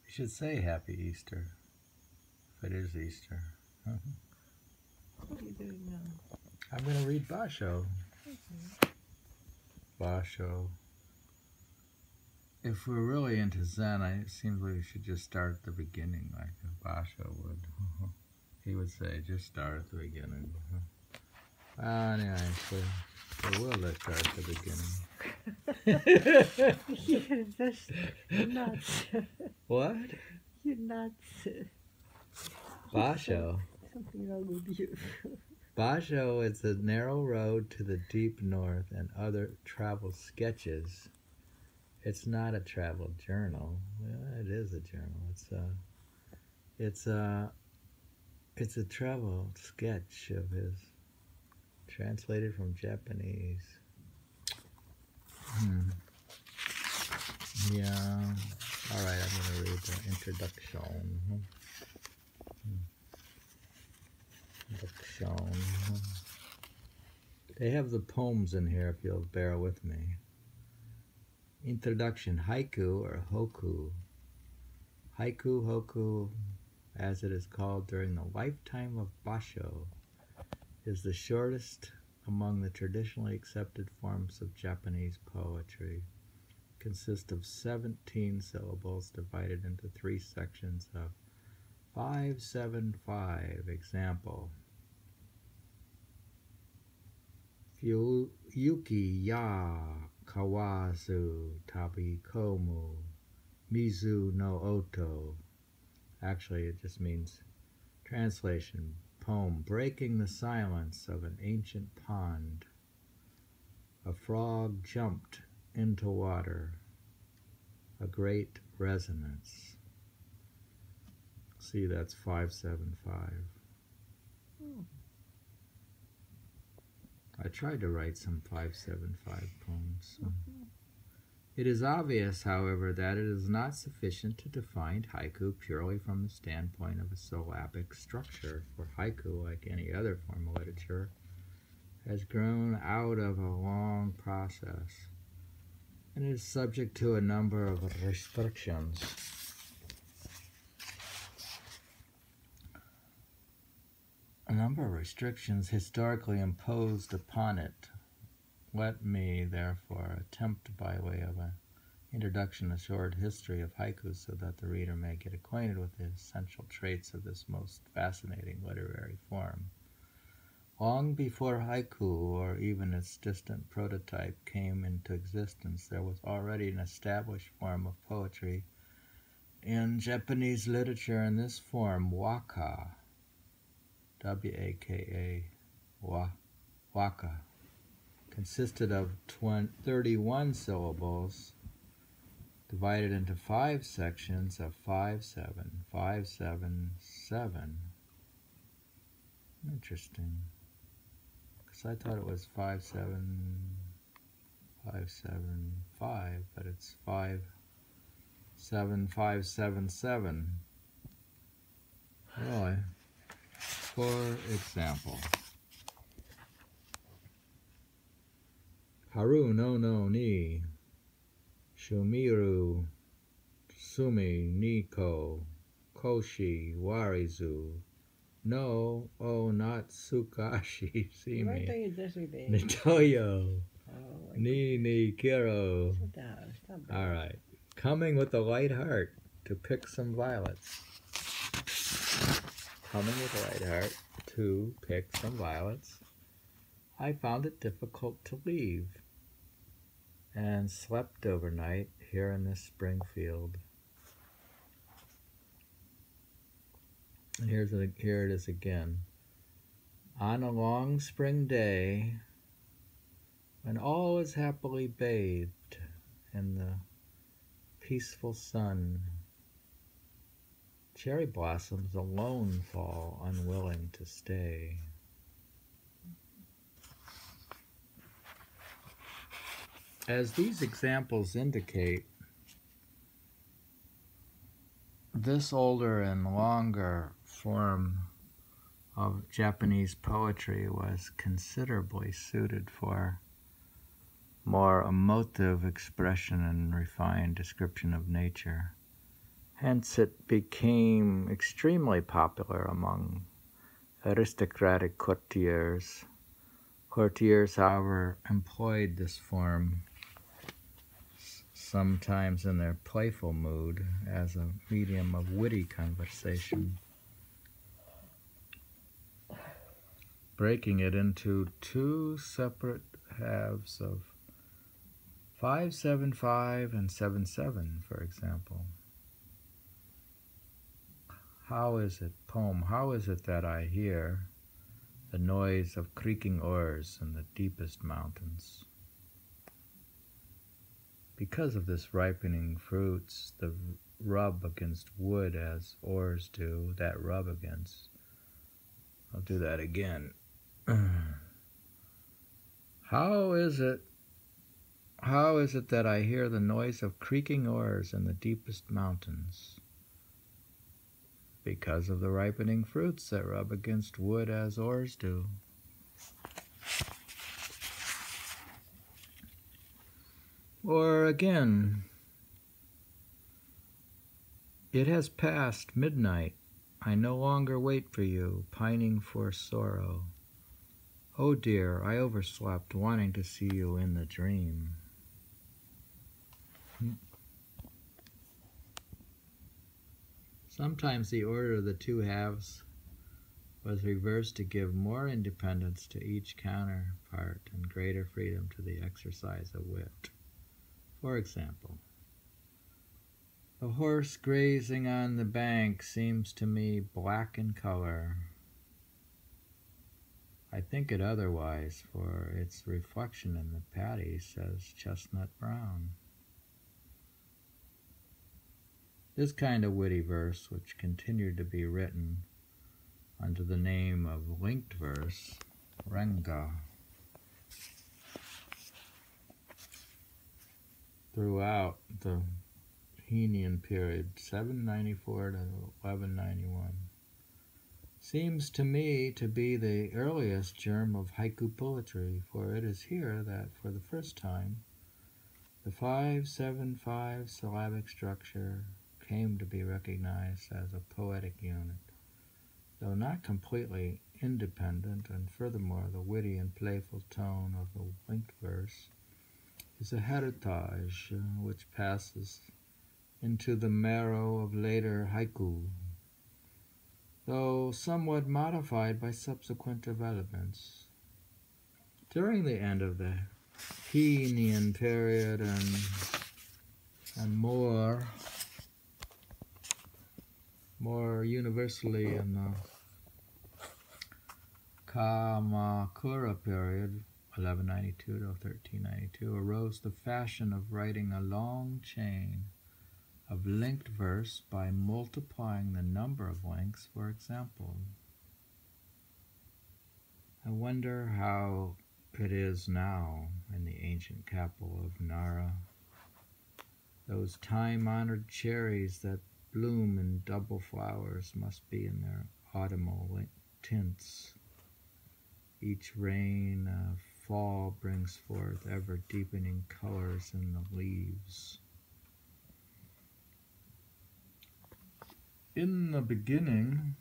should say Happy Easter, if it is Easter. What are you doing now? I'm going to read Basho. Basho. If we're really into Zen, it seems like we should just start at the beginning, like Basho would. He would say, just start at the beginning. Anyway, so we'll start at the beginning. You're just nuts. What? You're nuts. Basho. Something wrong with you. Basho is a narrow road to the deep north and other travel sketches. It's not a travel journal. Well, it is a journal. It's a travel sketch of his, translated from Japanese. Yeah. All right, I'm going to read the introduction. They have the poems in here if you'll bear with me. Introduction, haiku or hoku. Haiku, hoku, as it is called during the lifetime of Basho, is the shortest among the traditionally accepted forms of Japanese poetry. It consists of 17 syllables divided into 3 sections of 5-7-5. Example. Yuki ya kawazu tabikomu mizu no oto. Actually, it just means, translation, poem, breaking the silence of an ancient pond. A frog jumped into water. A great resonance. See, that's 5-7-5. I tried to write some 5-7-5 poems. So. It is obvious, however, that it is not sufficient to define haiku purely from the standpoint of a syllabic structure, for haiku, like any other form of literature, has grown out of a long process and is subject to a number of restrictions. A number of restrictions historically imposed upon it. Let me, therefore, attempt by way of an introduction a short history of haiku so that the reader may get acquainted with the essential traits of this most fascinating literary form. Long before haiku, or even its distant prototype, came into existence, there was already an established form of poetry in Japanese literature. In this form, waka, W-A-K-A, waka, consisted of 31 syllables divided into 5 sections of 5-7, 5-7-7. Interesting. Because I thought it was 5-7, 5-7-5, but it's 5-7-5-7-7. Really? For example, Haru no ni Shumiru Sumi Niko Koshi Warizu no O not Sukashi Simi Why don't you just read Nitoyo Ni Kiro. Sit down. Stop that. All right. Coming with a light heart to pick some violets. Coming with a light heart to pick some violets. I found it difficult to leave and slept overnight here in this spring field. And here it is again. On a long spring day, when all is happily bathed in the peaceful sun, cherry blossoms alone fall, unwilling to stay. As these examples indicate, this older and longer form of Japanese poetry was considerably suited for more emotive expression and refined description of nature. Hence it became extremely popular among aristocratic courtiers. Courtiers, however, employed this form sometimes in their playful mood as a medium of witty conversation, breaking it into two separate halves of 575 and 77, for example. How is it, poem, how is it that I hear the noise of creaking oars in the deepest mountains? Because of this ripening fruits, the rub against wood as oars do, that rub against. I'll do that again. How is it that I hear the noise of creaking oars in the deepest mountains? Because of the ripening fruits that rub against wood as oars do. Or again, it has passed midnight. I no longer wait for you, pining for sorrow. Oh dear, I overslept, wanting to see you in the dream. Sometimes the order of the two halves was reversed to give more independence to each counterpart and greater freedom to the exercise of wit. For example, the horse grazing on the bank seems to me black in color. I think it otherwise, for its reflection in the paddy says chestnut brown. This kind of witty verse, which continued to be written under the name of linked verse, renga, throughout the Henian period, 794 to 1191, seems to me to be the earliest germ of haiku poetry, for it is here that, for the first time, the 575 syllabic structure came to be recognized as a poetic unit, though not completely independent, and furthermore the witty and playful tone of the linked verse is a heritage which passes into the marrow of later haiku, though somewhat modified by subsequent developments. During the end of the Henian period and more universally in the Kamakura period, 1192 to 1392, arose the fashion of writing a long chain of linked verse by multiplying the number of links, for example. I wonder how it is now in the ancient capital of Nara. Those time-honored cherries that bloom in double flowers must be in their autumnal tints. Each rain of fall brings forth ever-deepening colors in the leaves. In the beginning,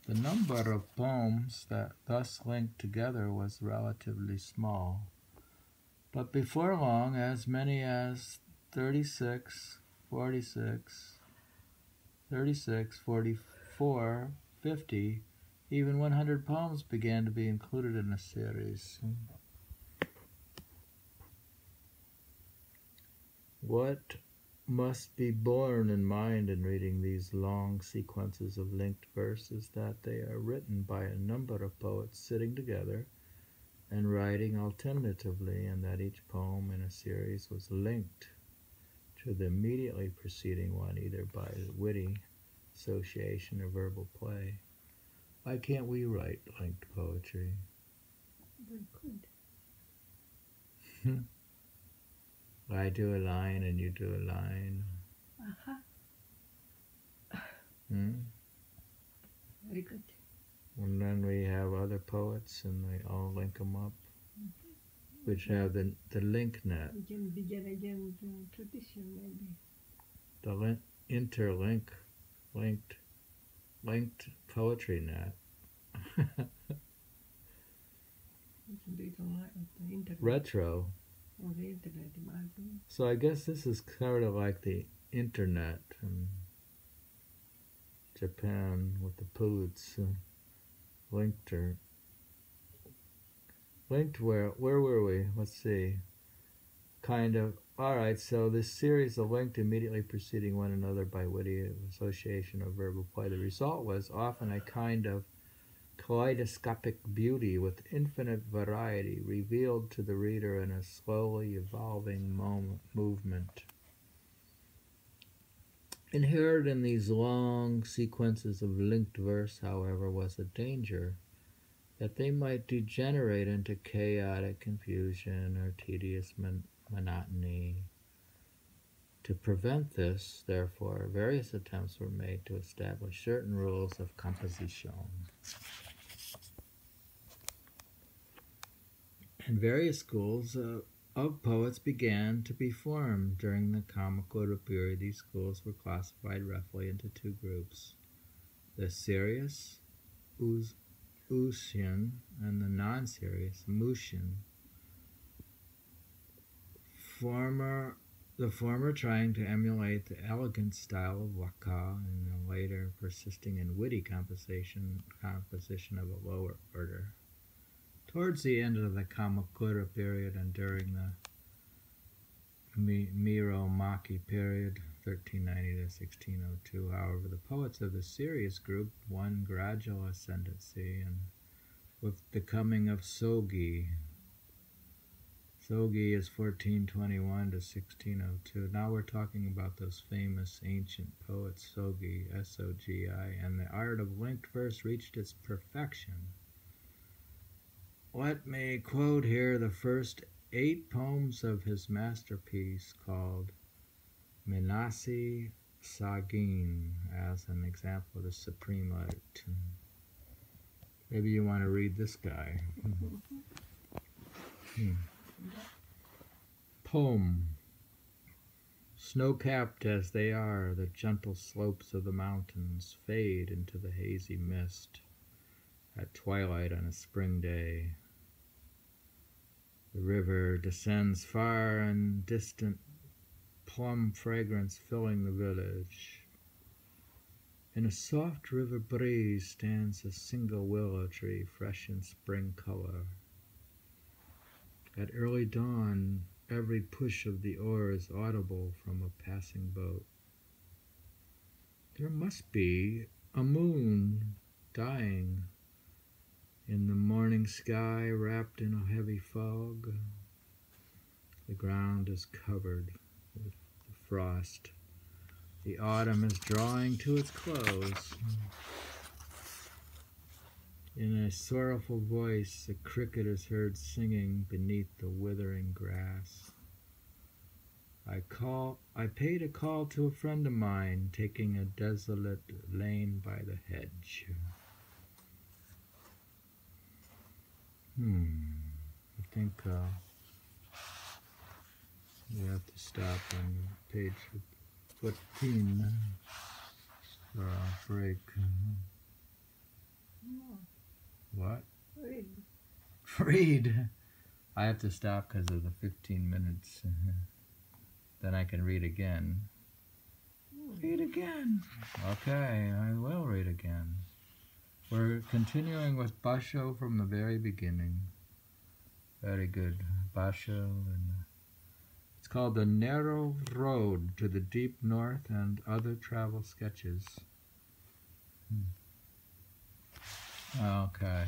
the number of poems that thus linked together was relatively small, but before long, as many as 36, 46, 36, 44, 50, even 100 poems began to be included in a series. What must be borne in mind in reading these long sequences of linked verse is that they are written by a number of poets sitting together and writing alternatively, and that each poem in a series was linked to the immediately preceding one, either by witty association or verbal play. Why can't we write linked poetry? We could. I do a line and you do a line. Very good. And then we have other poets and they all link them up, which have the link net. We can begin again the tradition, maybe. The link, interlink, linked poetry net. Retro. So I guess this is sort of like the internet in Japan with the poets linked where were we? Let's see. Kind of. Alright, so this series of linked immediately preceding one another by witty association of verbal play. The result was often a kind of kaleidoscopic beauty with infinite variety revealed to the reader in a slowly evolving movement. Inherent in these long sequences of linked verse, however, was a danger that they might degenerate into chaotic confusion or tedious monotony. To prevent this, therefore, various attempts were made to establish certain rules of composition. And various schools of poets began to be formed during the Kamakura period. These schools were classified roughly into two groups: the serious Usian and the non-serious Mushin. The former trying to emulate the elegant style of waka, and the later persisting in witty composition of a lower order. Towards the end of the Kamakura period and during the Miro-Maki period, 1390 to 1602, however, the poets of the serious group won gradual ascendancy, and with the coming of Sogi. Sogi is 1421 to 1602. Now we're talking about those famous ancient poets, Sogi, S-O-G-I, and the art of linked verse reached its perfection. Let me quote here the first 8 poems of his masterpiece called Minasi Sagin as an example of the supreme art. Maybe you want to read this guy. Poem. Snow-capped as they are, the gentle slopes of the mountains fade into the hazy mist at twilight on a spring day. The river descends far and distant, plum fragrance filling the village. In a soft river breeze stands a single willow tree, fresh in spring color. At early dawn, every push of the oar is audible from a passing boat. There must be a moon dying in the morning sky, wrapped in a heavy fog. The ground is covered with frost. The autumn is drawing to its close. In a sorrowful voice, a cricket is heard singing beneath the withering grass. I paid a call to a friend of mine, taking a desolate lane by the hedge. I think we have to stop on page 14 for our break. What? Read. I have to stop because of the 15 minutes. Then I can read again. Read again. Okay, I will read again. We're continuing with Basho from the very beginning. Very good. Basho. And it's called The Narrow Road to the Deep North and Other Travel Sketches. Okay.